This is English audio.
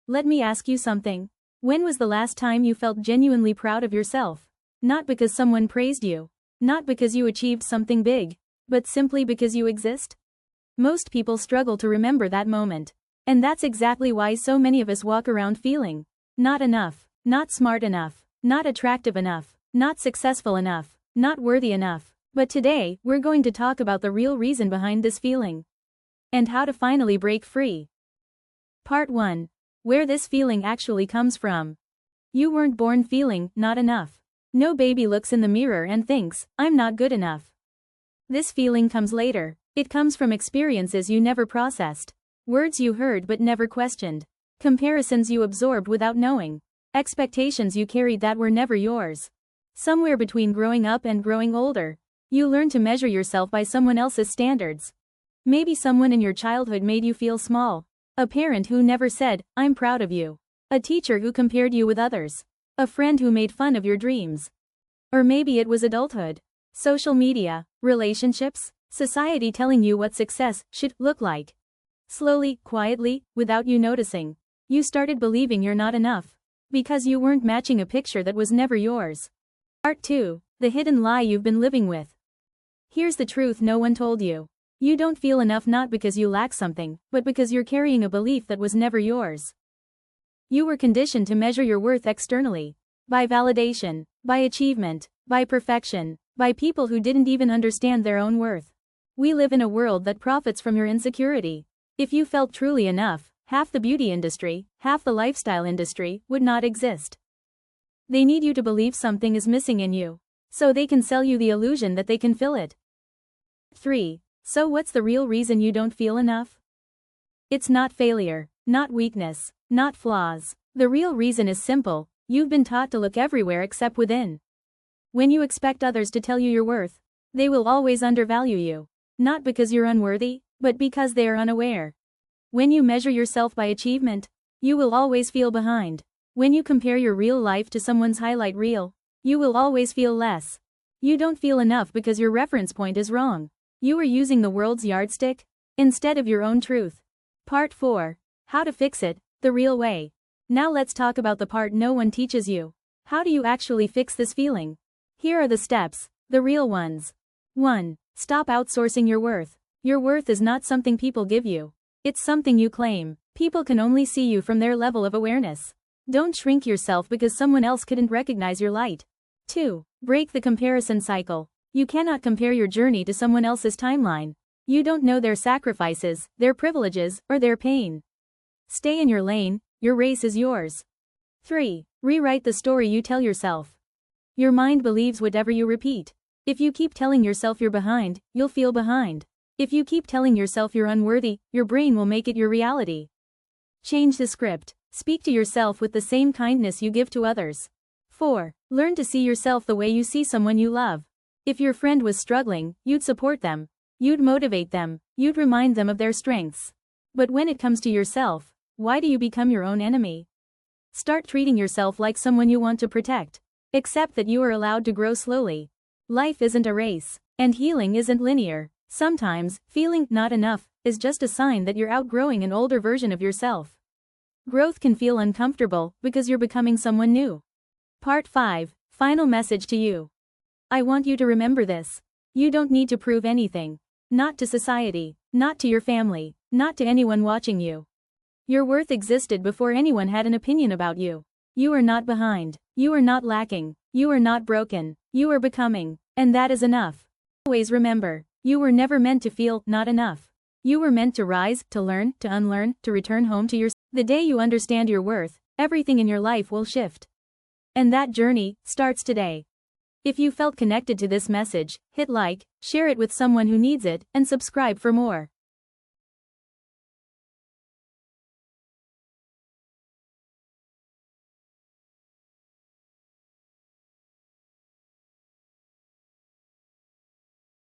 Let me ask you something. When was the last time you felt genuinely proud of yourself? Not because someone praised you. Not because you achieved something big. But simply because you exist? Most people struggle to remember that moment. And that's exactly why so many of us walk around feeling not enough, not smart enough, not attractive enough, not successful enough, not worthy enough. But today, we're going to talk about the real reason behind this feeling and how to finally break free. Part 1. Where this feeling actually comes from. You weren't born feeling not enough. No baby looks in the mirror and thinks, I'm not good enough. This feeling comes later. It comes from experiences you never processed, words you heard but never questioned, comparisons you absorbed without knowing, expectations you carried that were never yours. Somewhere between growing up and growing older, you learned to measure yourself by someone else's standards. Maybe someone in your childhood made you feel small. A parent who never said, I'm proud of you. A teacher who compared you with others. A friend who made fun of your dreams. Or maybe it was adulthood. Social media, relationships, society telling you what success should look like. Slowly, quietly, without you noticing, you started believing you're not enough. Because you weren't matching a picture that was never yours. Part 2. The hidden lie you've been living with. Here's the truth no one told you. You don't feel enough not because you lack something, but because you're carrying a belief that was never yours. You were conditioned to measure your worth externally. By validation, by achievement, by perfection, by people who didn't even understand their own worth. We live in a world that profits from your insecurity. If you felt truly enough, half the beauty industry, half the lifestyle industry, would not exist. They need you to believe something is missing in you, so they can sell you the illusion that they can fill it. 3. So what's the real reason you don't feel enough? It's not failure, not weakness, not flaws. The real reason is simple. You've been taught to look everywhere except within. When you expect others to tell you your worth, they will always undervalue you. Not because you're unworthy, but because they are unaware. When you measure yourself by achievement, you will always feel behind. When you compare your real life to someone's highlight reel, you will always feel less. You don't feel enough because your reference point is wrong. You are using the world's yardstick instead of your own truth. Part 4. How to fix it, the real way. Now let's talk about the part no one teaches you. How do you actually fix this feeling? Here are the steps, the real ones. 1. Stop outsourcing your worth. Your worth is not something people give you. It's something you claim. People can only see you from their level of awareness. Don't shrink yourself because someone else couldn't recognize your light. 2. Break the comparison cycle. You cannot compare your journey to someone else's timeline. You don't know their sacrifices, their privileges, or their pain. Stay in your lane, your race is yours. 3. Rewrite the story you tell yourself. Your mind believes whatever you repeat. If you keep telling yourself you're behind, you'll feel behind. If you keep telling yourself you're unworthy, your brain will make it your reality. Change the script. Speak to yourself with the same kindness you give to others. 4. Learn to see yourself the way you see someone you love. If your friend was struggling, you'd support them. You'd motivate them. You'd remind them of their strengths. But when it comes to yourself, why do you become your own enemy? Start treating yourself like someone you want to protect. Accept that you are allowed to grow slowly. Life isn't a race, and healing isn't linear. Sometimes, feeling not enough is just a sign that you're outgrowing an older version of yourself. Growth can feel uncomfortable because you're becoming someone new. Part 5. Final message to you. I want you to remember this. You don't need to prove anything. Not to society, not to your family, not to anyone watching you. Your worth existed before anyone had an opinion about you. You are not behind. You are not lacking. You are not broken. You are becoming. And that is enough. Always remember, you were never meant to feel not enough. You were meant to rise, to learn, to unlearn, to return home to yourself. The day you understand your worth, everything in your life will shift. And that journey starts today. If you felt connected to this message, hit like, share it with someone who needs it, and subscribe for more.